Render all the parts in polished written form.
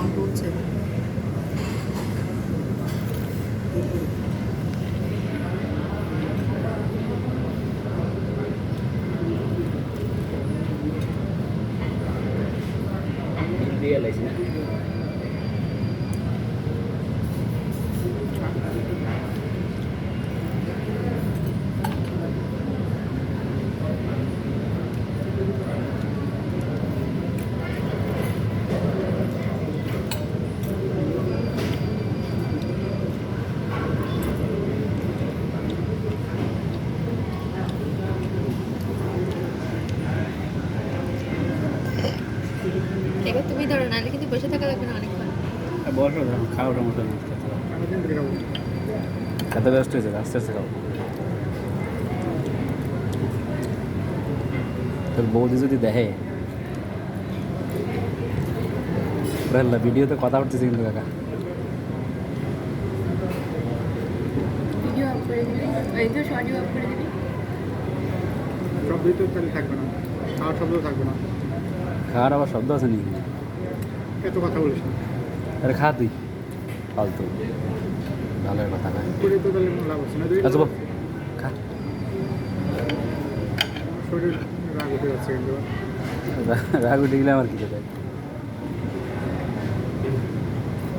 Sound হচ্ছে। Realise না এবার তুমি ধরো, নাহলে কিন্তু বসে থাকা লাগবে না অনেকক্ষণ। বসো খাও সমস্যা নেই খেতে ব্যস্ত হয়েছে আস্তে আস্তে খাও তোর বৌদি যদি দেখে ভিডিওতে কথা উঠতেছে কিন্তু কাকা ভিডিও অফ করে দিবি, এই তো শর্ট অফ করে দিবি। শব্দই তো তাহলে থাকবে না, আর শব্দ থাকবে না। খাওয়ার আবার শব্দ আছে নাকি এত কথা বলিস না, আরে খা তুই ফালতু ভালো কথা খায় করে তো তাহলে লাভ হচ্ছে না। আচ্ছা বল খা শরীর রাগ উঠে যাচ্ছে কিন্তু। রাগ উঠে গেলে আমার কিছু দেয়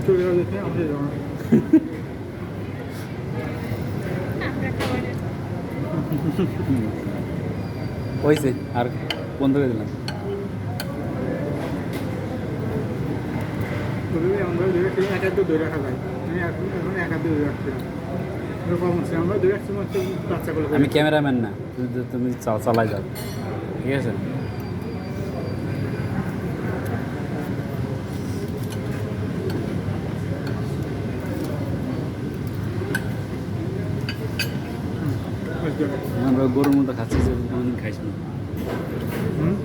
চলে যাওয়া দেখে আমাদের যাওয়া হয়েছে আর বন্ধ করে দিলাম তবে আমরা দুই রাখছি, এক হাত ধরে রাখা যায়। আমি এখন এক হাত ধরে রাখছি না, এরকম হচ্ছে। আমরা দুই রাখছি হচ্ছে বাচ্চাগুলো। আমি ক্যামেরাম্যান না তুমি চালাই যাও ঠিক আছে আমরা গরুর মতো খাচ্ছি যে খাইছি না হুম